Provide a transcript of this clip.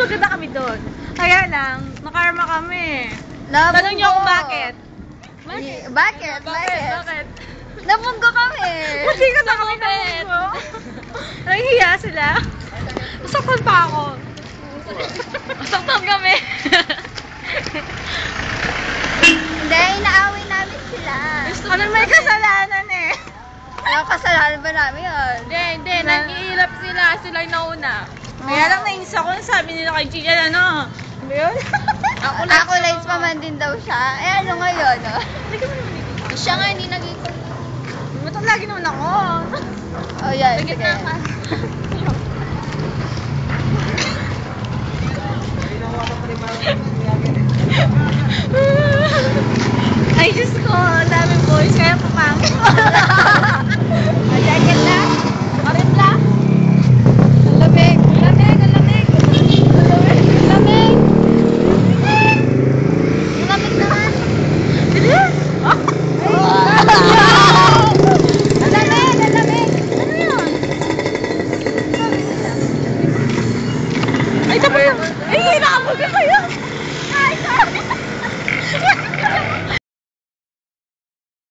maganda kami doon. Kaya lang, nakarma kami. Nabunggo. Tanong niyo kung bakit. Bakit? Bakit? Nabunggo kami. Hindi ka na kami nabunggo. Nahihiya sila. Nasaktan pa ako. Nasaktan kami. Hindi, inaaway namin sila. Kami may kasalanan eh. Ang kasalanan ba namin yun? Hindi. Nag-iilap sila. Sila yung nauna. Kaya lang nainis ako. Sabi nila kay Gian, ano? Ano yun? Ako lights pa man din daw siya. Eh ano ngayon? Oh? Siya nga, hindi nag-ikot. Ba't lagi naman ako? Oh, yan. Nagit Sige. na ka.